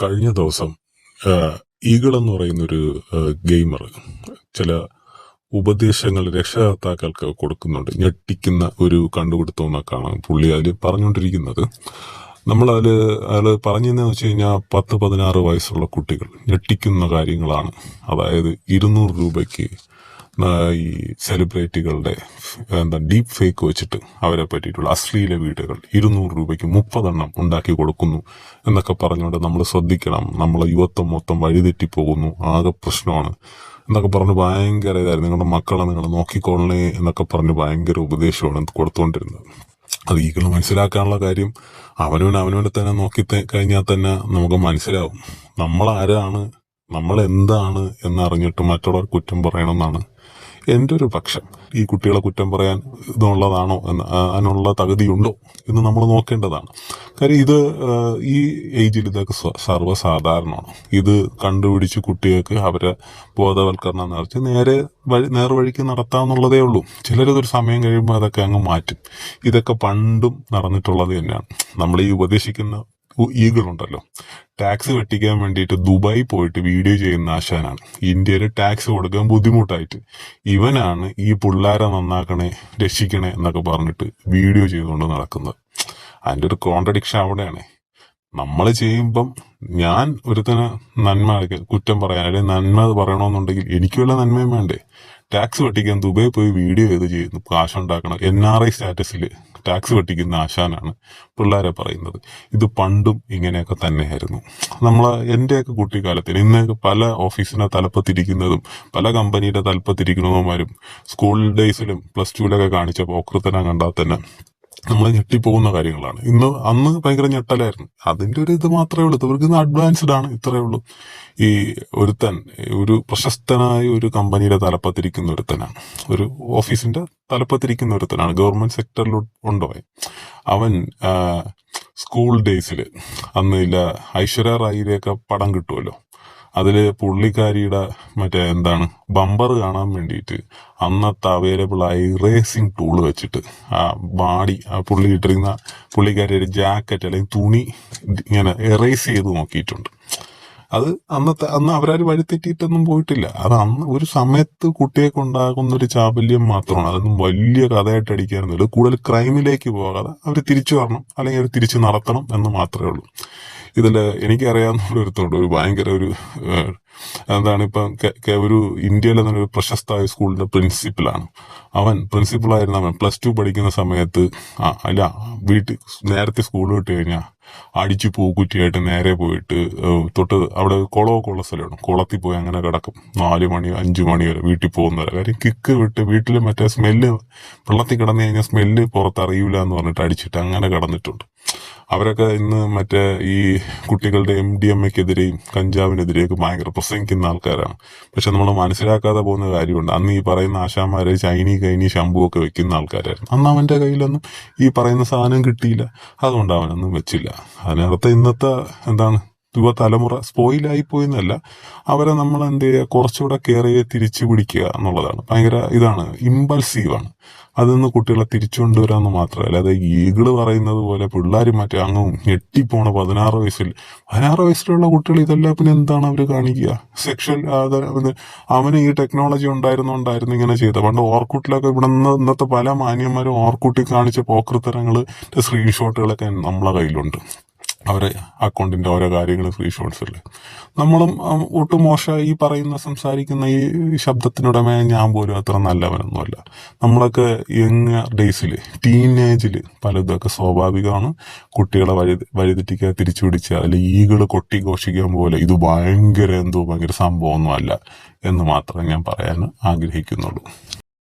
കഴിഞ്ഞ ദിവസം ഈഗിൾ എന്ന് പറയുന്നൊരു ഗെയിമർ ചില ഉപദേശങ്ങൾ രക്ഷകർത്താക്കൾക്ക് കൊടുക്കുന്നുണ്ട്. ഞെട്ടിക്കുന്ന ഒരു കണ്ടുപിടുത്തം എന്നൊക്കെയാണ് പുള്ളി അതിൽ പറഞ്ഞുകൊണ്ടിരിക്കുന്നത്. അയാൾ പറഞ്ഞതെന്ന് വെച്ച് കഴിഞ്ഞാൽ 10-16 വയസ്സുള്ള കുട്ടികൾ ഞെട്ടിക്കുന്ന കാര്യങ്ങളാണ്. അതായത് 200 രൂപയ്ക്ക് ഈ സെലിബ്രിറ്റികളുടെ ഡീപ് ഫേക്ക് വെച്ചിട്ട് അവരെ പറ്റിയിട്ടുള്ള അശ്ലീല വീഡിയോകൾ 200 രൂപയ്ക്ക് 30 എണ്ണം ഉണ്ടാക്കി കൊടുക്കുന്നു എന്നൊക്കെ പറഞ്ഞുകൊണ്ട് നമ്മൾ ശ്രദ്ധിക്കണം, നമ്മളെ യുവത്വം മൊത്തം വഴിതെറ്റിപ്പോകുന്നു, ആകെ പ്രശ്നമാണ് എന്നൊക്കെ പറഞ്ഞ് ഭയങ്കര ഇതായിരുന്നു. നിങ്ങളുടെ മക്കളെ നിങ്ങൾ നോക്കിക്കൊള്ളേ എന്നൊക്കെ പറഞ്ഞ് ഭയങ്കര ഉപദേശമാണ് കൊടുത്തുകൊണ്ടിരുന്നത്. അത് ഈകൾ മനസ്സിലാക്കാനുള്ള കാര്യം അവനവനെ തന്നെ നോക്കി കഴിഞ്ഞാൽ തന്നെ നമുക്ക് മനസ്സിലാവും നമ്മളാരാണ്, നമ്മളെന്താണ് എന്നറിഞ്ഞിട്ട് മറ്റുള്ളവർ കുറ്റം പറയണമെന്നാണ് എൻ്റെ ഒരു പക്ഷം. ഈ കുട്ടികളെ കുറ്റം പറയാൻ ഇതുള്ളതാണോ അതിനുള്ള തകുതിയുണ്ടോ എന്ന് നമ്മൾ നോക്കേണ്ടതാണ്. കാര്യം ഇത് ഈ ഏജിൽ ഇതൊക്കെ സർവ്വസാധാരണമാണ്. ഇത് കണ്ടുപിടിച്ച് കുട്ടികൾക്ക് അവരെ ബോധവൽക്കരണം നടത്തി നേർവഴിക്ക് നടത്താമെന്നുള്ളതേ ഉള്ളൂ. ചിലരതൊരു സമയം കഴിയുമ്പോൾ അതൊക്കെ അങ്ങ് മാറ്റും. ഇതൊക്കെ പണ്ടും നടന്നിട്ടുള്ളത് തന്നെയാണ്. നമ്മൾ ഈ ഉപദേശിക്കുന്ന ഈകളുണ്ടല്ലോ, ടാക്സ് വെട്ടിക്കാൻ വേണ്ടിയിട്ട് ദുബായി പോയിട്ട് വീഡിയോ ചെയ്യുന്ന ആശാനാണ്. ഇന്ത്യയിൽ ടാക്സ് കൊടുക്കാൻ ബുദ്ധിമുട്ടായിട്ട് ഇവനാണ് ഈ പിള്ളേരെ നന്നാക്കണേ രക്ഷിക്കണേ എന്നൊക്കെ പറഞ്ഞിട്ട് വീഡിയോ ചെയ്തുകൊണ്ട് നടക്കുന്നത്. അതിൻ്റെ ഒരു കോൺട്രഡിക്ഷൻ അവിടെയാണ്. നമ്മൾ ചെയ്യുമ്പം ഞാൻ ഒരുത്തനെ കുറ്റം പറയാൻ അല്ലെങ്കിൽ നന്മ പറയണമെന്നുണ്ടെങ്കിൽ എനിക്ക് വല്ല നന്മയും വേണ്ടേ? ടാക്സ് വെട്ടിക്കാൻ ദുബായി പോയി വീഡിയോ ചെയ്യുന്നു, കാശുണ്ടാക്കണം. NRI സ്റ്റാറ്റസിൽ ടാക്സ് വെട്ടിക്കുന്ന ആശാനാണ് പിള്ളേരെ പറയുന്നത്. ഇത് പണ്ടും ഇങ്ങനെയൊക്കെ തന്നെയായിരുന്നു. എൻ്റെയൊക്കെ കുട്ടിക്കാലത്തിൽ ഇന്ന് പല ഓഫീസിനെ തലപ്പത്തിരിക്കുന്നതും പല കമ്പനിയുടെ തലപ്പത്തിരിക്കുന്നവന്മാരും സ്കൂൾ ഡേയ്സിലും +2 കാണിച്ച പോക്കൃത്തനം കണ്ടാൽ തന്നെ നമ്മൾ ഞെട്ടിപ്പോകുന്ന കാര്യങ്ങളാണ്. അന്ന് ഭയങ്കര ഞെട്ടലായിരുന്നു. അതിന്റെ ഒരു ഇത് മാത്രമേ ഉള്ളൂ. ഇവർക്ക് അഡ്വാൻസ്ഡ് ആണ്, ഇത്രയേ ഉള്ളൂ. ഈ ഒരു പ്രശസ്തനായ ഒരു കമ്പനിയുടെ തലപ്പത്തിരിക്കുന്ന ഒരുത്തനാണ്, ഒരു ഓഫീസിന്റെ തലപ്പത്തിരിക്കുന്ന ഒരുത്തനാണ്, ഗവൺമെന്റ് സെക്ടറിൽ ഉണ്ടോ അവൻ. സ്കൂൾ ഡേയ്സിൽ അന്ന് ഐശ്വര്യ റായിയുടെയൊക്കെ പടം കിട്ടുമല്ലോ, അതില് പുള്ളിക്കാരിയുടെ ബമ്പർ കാണാൻ വേണ്ടിയിട്ട് അന്നത്തെ അവൈലബിൾ ആയ ഇറേസിങ് ടൂൾ വെച്ചിട്ട് ആ പുള്ളി ഇട്ടിരുന്ന പുള്ളിക്കാരിയുടെ ജാക്കറ്റ് അല്ലെങ്കിൽ തുണി ഇങ്ങനെ എറേസ് ചെയ്ത് നോക്കിയിട്ടുണ്ട്. അത് അന്ന് അവരാരും വഴിതെറ്റിയിട്ടൊന്നും പോയിട്ടില്ല. അത് അന്ന് ഒരു സമയത്ത് കുട്ടിയൊക്കെ ഉണ്ടാകുന്ന ഒരു ചാബല്യം മാത്രമാണ്. അതൊന്നും വലിയ കഥയായിട്ട് അടിക്കാനൊന്നുമില്ല. കൂടുതൽ ക്രൈമിലേക്ക് പോകാതെ അവർ തിരിച്ചു വരണം, അല്ലെങ്കിൽ അവർ തിരിച്ചു നടത്തണം എന്ന് മാത്രമേ ഉള്ളൂ. ഇതില് എനിക്കറിയാവുന്ന ഒരുത്തുണ്ട്, ഒരു ഭയങ്കര ഒരു ഇന്ത്യയിലെ തന്നെ ഒരു പ്രശസ്തമായ സ്കൂളിന്റെ പ്രിൻസിപ്പലാണ്. പ്രിൻസിപ്പളായിരുന്ന അവൻ +2 പഠിക്കുന്ന സമയത്ത് നേരത്തെ സ്കൂൾ വിട്ട് കഴിഞ്ഞാൽ അടിച്ചു പൂക്കുറ്റിയായിട്ട് നേരെ പോയിട്ട് തൊട്ട് അവിടെ കുളമൊക്കെ ഉള്ള സ്ഥലമാണ്, കുളത്തിൽ പോയി അങ്ങനെ കിടക്കും 4 മണി 5 മണി വരെ വീട്ടിൽ പോകുന്നവരെ. കാര്യം കിക്ക് വിട്ട് വീട്ടിൽ സ്മെല്ല്, വെള്ളത്തിൽ കിടന്നു കഴിഞ്ഞാൽ സ്മെല്ല് പുറത്തറിയൂല എന്ന് പറഞ്ഞിട്ട് അടിച്ചിട്ട് അങ്ങനെ കിടന്നിട്ടുണ്ട്. അവരൊക്കെ ഇന്ന് ഈ കുട്ടികളുടെ MDMAക്കെതിരെയും കഞ്ചാവിനെതിരെയൊക്കെ ഭയങ്കര പ്രസംഗിക്കുന്ന ആൾക്കാരാണ്. പക്ഷെ നമ്മൾ മനസ്സിലാക്കാതെ പോകുന്ന കാര്യമുണ്ട്, അന്ന് ഈ പറയുന്ന ആശാന്മാരെ കൈനി ശംഭു ഒക്കെ വെക്കുന്ന ആൾക്കാരായിരുന്നു. അന്ന് അവന്റെ കയ്യിലൊന്നും ഈ പറയുന്ന സാധനം കിട്ടിയില്ല, അതുകൊണ്ട് അവനൊന്നും വെച്ചില്ല. അതിനകത്ത് ഇന്നത്തെ യുവതലമുറ സ്പോയിലായി പോയെന്നല്ല, അവരെ നമ്മൾ കുറച്ചുകൂടെ കെയർ ചെയ്ത് തിരിച്ചു പിടിക്കുക എന്നുള്ളതാണ്. ഭയങ്കര ഇമ്പൾസീവാണ്. അതൊന്ന് കുട്ടികളെ തിരിച്ചു കൊണ്ടുവരാമെന്ന് മാത്രമല്ല, അത് ഈകള് പറയുന്നത് പോലെ പിള്ളേർ അങ്ങും ഞെട്ടിപ്പോണ 16 വയസ്സിലുള്ള കുട്ടികൾ ഇതെല്ലാം പിന്നെ എന്താണ് അവർ കാണിക്കുക? സെക്ഷൽ അവന് ഈ ടെക്നോളജി ഉണ്ടായിരുന്നു ഇങ്ങനെ ചെയ്ത. പണ്ട് ഓർക്കുട്ടിലൊക്കെ ഇന്നത്തെ പല മാന്യന്മാരും ഓർക്കുട്ടിൽ കാണിച്ച പോക്കൃത്തരങ്ങള് സ്ക്രീൻഷോട്ടുകളൊക്കെ നമ്മളെ കയ്യിലുണ്ട്. അവരെ അക്കൗണ്ടിന്റെ ഓരോ കാര്യങ്ങൾ സ്ക്രീൻഷോട്ട്സില് നമ്മളും ഒട്ടും മോശമായി സംസാരിക്കുന്ന ഈ ശബ്ദത്തിനുടമയെ ഞാൻ പോലും അത്ര നല്ലവനൊന്നുമല്ല. നമ്മളൊക്കെ യങ് ഡേയ്സില് ടീനേജില് പലതൊക്കെ സ്വാഭാവികമാണ്. കുട്ടികളെ വഴിതെറ്റിക്കാൻ തിരിച്ചു പിടിക്കുക, അല്ലെങ്കിൽ ഈകള് കൊട്ടിഘോഷിക്കാൻ പോലെ ഇത് ഭയങ്കര സംഭവമൊന്നും അല്ല എന്ന് മാത്രമേ ഞാൻ പറയാൻ ആഗ്രഹിക്കുന്നുള്ളൂ.